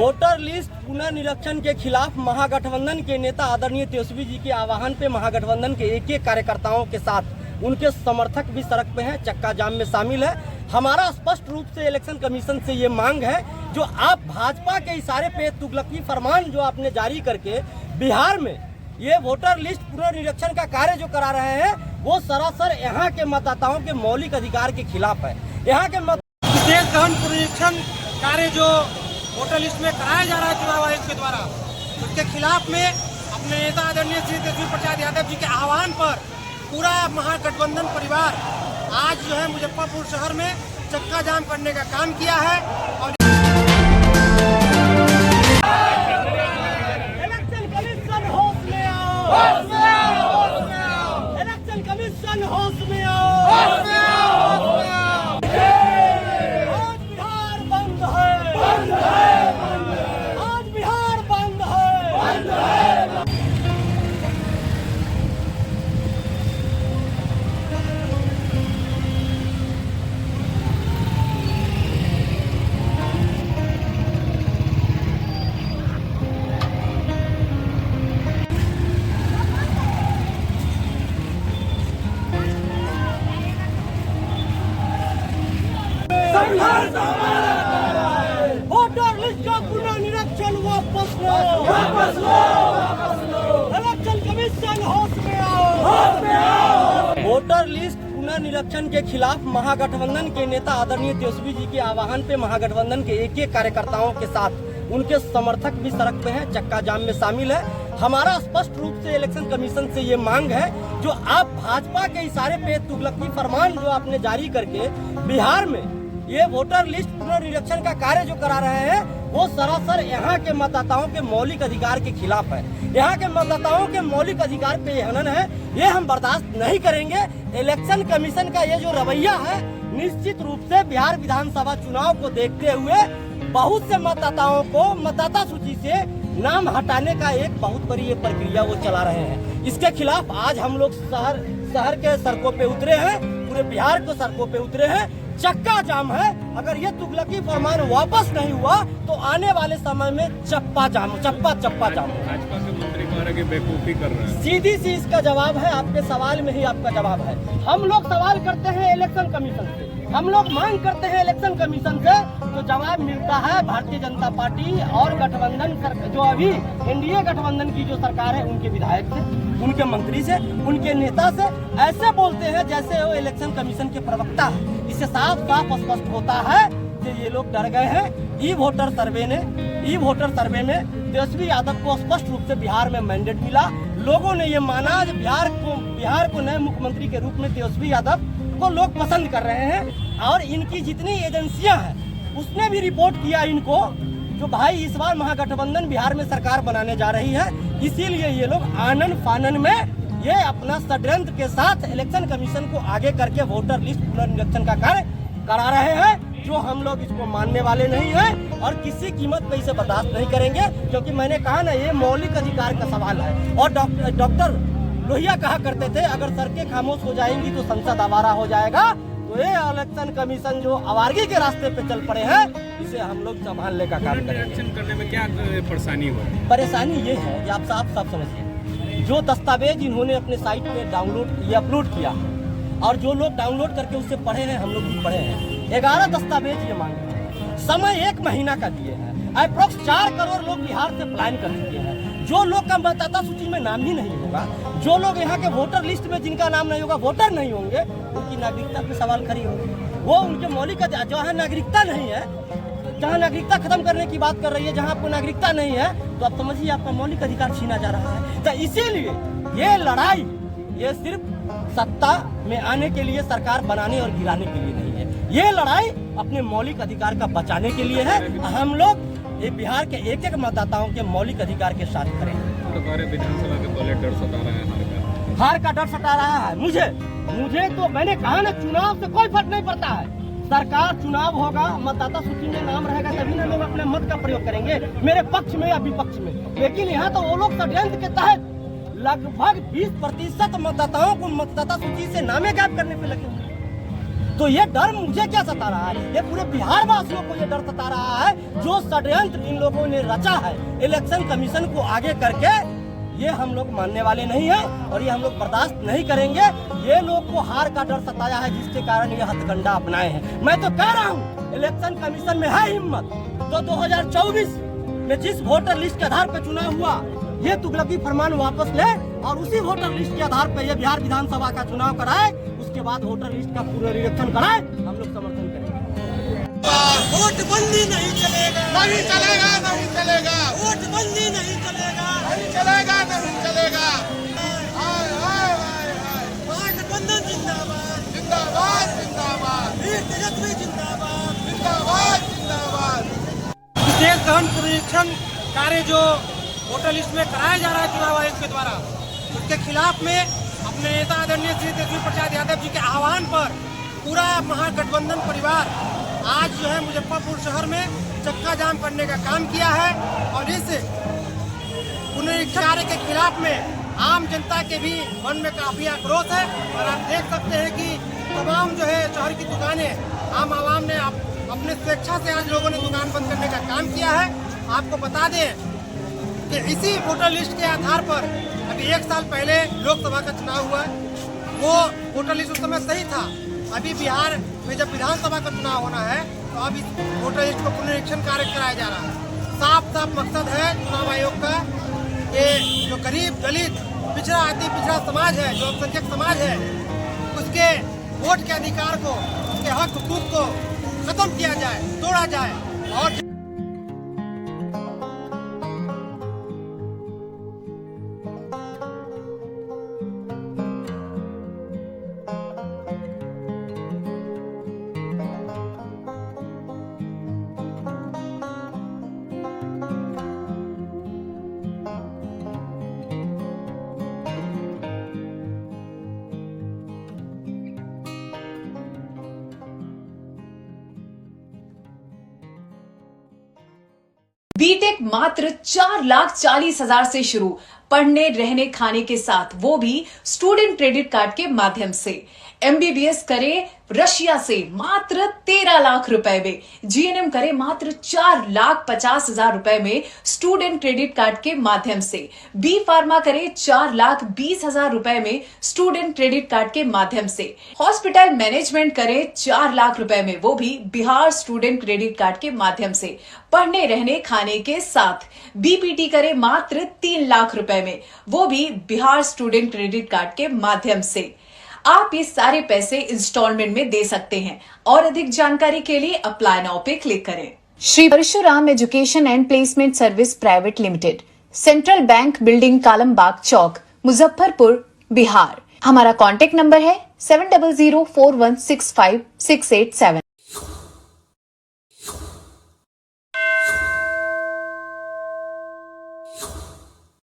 Voter list पुनर्निरीक्षण के खिलाफ महागठबंधन के नेता आदरणीय तेजस्वी जी के आह्वान पे महागठबंधन के एक एक कार्यकर्ताओं के साथ उनके समर्थक भी सड़क पे हैं, चक्का जाम में शामिल है। हमारा स्पष्ट रूप से इलेक्शन कमीशन से ये मांग है, जो आप भाजपा के इशारे पे तुगलकी फरमान जो आपने जारी करके बिहार में ये वोटर लिस्ट पुनर्निरीक्षण का कार्य जो करा रहे हैं, वो सरासर यहाँ के मतदाताओं के मौलिक अधिकार के खिलाफ है। यहाँ के विशेष गहन पुनरीक्षण कार्य जो वोटर लिस्ट में कराया जा रहा है चुनाव आयोग के द्वारा, उसके खिलाफ में अपने नेता आदरणीय श्री तेजस्वी प्रसाद यादव जी के आह्वान पर पूरा महागठबंधन परिवार आज जो है मुजफ्फरपुर शहर में चक्का जाम करने का काम किया है। और इलेक्शन कमीशन होश में आओ, होश में आओ, होश में आओ। इलेक्शन कमीशन होश में आओ, होश में आओ, होश में आओ। आज बिहार बंद है, बंद है, बंद है। आज बिहार बंद है, बंद है। वोटर लिस्ट का पुनर्निरीक्षण वापस लो, वापस लो, वापस लो। इलेक्शन कमीशन होश में आओ, होश में आओ। वोटर लिस्ट पुनर्निरीक्षण के खिलाफ महागठबंधन के नेता आदरणीय तेजस्वी जी के आह्वान पे महागठबंधन के एक एक कार्यकर्ताओं के साथ उनके समर्थक भी सड़क पे हैं, चक्का जाम में शामिल है। हमारा स्पष्ट रूप से इलेक्शन कमीशन से ये मांग है, जो आप भाजपा के इशारे पे तुगलकी फरमान जो आपने जारी करके बिहार में ये वोटर लिस्ट पुनर्निरीक्षण का कार्य जो करा रहे हैं, वो सरासर यहाँ के मतदाताओं के मौलिक अधिकार के खिलाफ है। यहाँ के मतदाताओं के मौलिक अधिकार पे हनन है, ये हम बर्दाश्त नहीं करेंगे। इलेक्शन कमीशन का ये जो रवैया है, निश्चित रूप से बिहार विधानसभा चुनाव को देखते हुए बहुत से मतदाताओं को मतदाता सूची से नाम हटाने का एक बहुत बड़ी ये प्रक्रिया वो चला रहे हैं। इसके खिलाफ आज हम लोग शहर के सड़कों पे उतरे हैं, पूरे बिहार के सड़कों पे उतरे हैं, चक्का जाम है। अगर ये तुगलकी फरमान वापस नहीं हुआ तो आने वाले समय में चप्पा जाम। भाजपा के मंत्री कह रहे हैं कि बेवकूफी कर रहे हैं। सीधी सी इसका जवाब है, आपके सवाल में ही आपका जवाब है। हम लोग सवाल करते हैं इलेक्शन कमीशन से, हम लोग मांग करते हैं इलेक्शन कमीशन से, तो जवाब मिलता है भारतीय जनता पार्टी और गठबंधन जो अभी एनडीए गठबंधन की जो सरकार है, उनके विधायक से, उनके मंत्री से, उनके नेता से ऐसे बोलते हैं जैसे वो इलेक्शन कमीशन के प्रवक्ता है। इससे साफ साफ स्पष्ट होता है कि ये लोग डर गए हैं। ई वोटर सर्वे में तेजस्वी यादव को स्पष्ट रूप से बिहार में मैंडेट मिला। लोगों ने ये माना बिहार को नए मुख्यमंत्री के रूप में तेजस्वी यादव को लोग पसंद कर रहे हैं। और इनकी जितनी एजेंसियां हैं, उसने भी रिपोर्ट किया इनको, जो भाई इस बार महागठबंधन बिहार में सरकार बनाने जा रही है, इसीलिए ये लोग आनन फानन में ये अपना षड्यंत्र के साथ इलेक्शन कमीशन को आगे करके वोटर लिस्ट पुनर्निरीक्षण का कार्य करा रहे हैं, जो हम लोग इसको मानने वाले नहीं हैं और किसी कीमत पे इसे बर्दाश्त नहीं करेंगे। क्योंकि मैंने कहा ना, ये मौलिक अधिकार का सवाल है। और डॉक्टर लोहिया कहा करते थे, अगर सड़कें खामोश हो जाएंगी तो संसद आवारा हो जाएगा। तो ये इलेक्शन कमीशन जो आवारगी के रास्ते पे चल पड़े हैं, इसे हम लोग संभालने का काम करेंगे। करने में क्या परेशानी हुआ? परेशानी ये है कि आप साफ समझिए, जो दस्तावेज इन्होंने अपने साइट पे अपलोड किया और जो लोग डाउनलोड करके उससे पढ़े हैं, हम लोग भी पढ़े हैं, 11 दस्तावेज ये मांगते हैं। समय 1 महीना का दिए हैं। अप्रोक्स 4 करोड़ लोग बिहार से पलायन कर चुके हैं। जो लोग का मतदाता सूची में नाम ही नहीं होगा, जो लोग यहाँ के वोटर लिस्ट में जिनका नाम नहीं होगा, वोटर नहीं होंगे, उनकी नागरिकता पे सवाल खड़ी होगी। वो उनके मौलिक जहाँ नागरिकता नहीं है, जहाँ नागरिकता खत्म करने की बात कर रही है, जहाँ आपको नागरिकता नहीं है, तो आप समझिए आपका मौलिक अधिकार छीना जा रहा है। तो इसीलिए ये लड़ाई ये सिर्फ सत्ता में आने के लिए, सरकार बनाने और गिराने के लिए नहीं है। ये लड़ाई अपने मौलिक अधिकार का बचाने के लिए है। हम लोग ये बिहार के एक एक मतदाताओं के मौलिक अधिकार के साथ करेंगे। विधानसभा के पहले डर सता रहा है, हार का डर सता रहा है मुझे तो मैंने कहा ना, चुनाव से कोई फर्क नहीं पड़ता है। सरकार चुनाव होगा, मतदाता सूची में नाम रहेगा, तभी ना लोग अपने मत का प्रयोग करेंगे, मेरे पक्ष में या विपक्ष में। लेकिन यहाँ तो वो लोग षड्यंत्र के तहत लगभग 20% मतदाताओं को मतदाता सूची से नामे गायब करने पे लगे। तो ये डर मुझे क्या सता रहा है, ये पूरे बिहार वासियों को ये डर सता रहा है जो षड्यंत्र इन लोगों ने रचा है इलेक्शन कमीशन को आगे करके। ये हम लोग मानने वाले नहीं हैं और ये हम लोग बर्दाश्त नहीं करेंगे। ये लोग को हार का डर सताया है जिसके कारण ये हथकंडा अपनाए हैं। मैं तो कह रहा हूँ इलेक्शन कमीशन में है हिम्मत तो 2024 में जिस वोटर लिस्ट के आधार पर चुनाव हुआ ये तुगलकी फरमान वापस ले और उसी वोटर लिस्ट के आधार पर ये बिहार विधानसभा का चुनाव कराए। उसके बाद वोटर लिस्ट का पुनरीक्षण कराए, हम लोग समर्थन करेंगे। वोटबंदी नहीं चलेगा, नहीं चलेगा, नहीं चलेगा, वोटबंदी नहीं चलेगा, नहीं चलेगा, नहीं चलेगा। हाय हाय हाय हाय, महागठबंधन जिंदाबाद, जिंदाबाद जिंदाबाद, वीर तेजस्वी जिंदाबाद, जिंदाबाद जिंदाबाद। विशेष गहन पुनरीक्षण कार्य जो वोटर लिस्ट में कराया जा रहा है चुनाव आयोग के द्वारा, उसके खिलाफ में अपने नेता आदरणीय श्री तेजस्वी प्रसाद यादव जी के आह्वान पर पूरा महागठबंधन परिवार आज जो है मुजफ्फरपुर शहर में चक्का जाम करने का काम किया है। और इस पुनरीक्षण कार्य के खिलाफ में आम जनता के भी मन में काफी आक्रोश है। और आप देख सकते हैं कि तमाम जो है शहर की दुकानें आम आवाम ने अपने स्वेच्छा से आज लोगों ने दुकान बंद करने का काम किया है। आपको बता दें कि इसी वोटर लिस्ट के आधार पर अभी 1 साल पहले लोकसभा का चुनाव हुआ, वो वोटर लिस्ट उस समय सही था। अभी बिहार में जब विधानसभा का चुनाव होना है तो अब इस वोटर लिस्ट को पुनरीक्षण कार्य कराया जा रहा है। साफ साफ मकसद है चुनाव आयोग का कि जो गरीब दलित पिछड़ा अति पिछड़ा समाज है, जो अल्पसंख्यक समाज है, उसके वोट के अधिकार को, उसके हक हुकूक को खत्म किया जाए, तोड़ा जाए। और बीटेक मात्र 4,40,000 से शुरू, पढ़ने रहने खाने के साथ, वो भी स्टूडेंट क्रेडिट कार्ड के माध्यम से। एमबीबीएस करे रशिया से मात्र 13 लाख रुपए में, जीएनएम करे मात्र 4,50,000 रुपए में स्टूडेंट क्रेडिट कार्ड के माध्यम से, बी फार्मा करे 4,20,000 रुपए में स्टूडेंट क्रेडिट कार्ड के माध्यम से, हॉस्पिटल मैनेजमेंट करे 4 लाख रुपए में, वो भी बिहार स्टूडेंट क्रेडिट कार्ड के माध्यम से, पढ़ने रहने खाने के साथ, बीपीटी करे मात्र 3 लाख रुपए में, वो भी बिहार स्टूडेंट क्रेडिट कार्ड के माध्यम से। आप ये सारे पैसे इंस्टॉलमेंट में दे सकते हैं और अधिक जानकारी के लिए अप्लाई नाउ पे क्लिक करें। Shri Parshuram education and placement service private limited, central bank building, Kalambagh Chowk, Muzaffarpur, Bihar. हमारा कॉन्टेक्ट नंबर है 7004165687।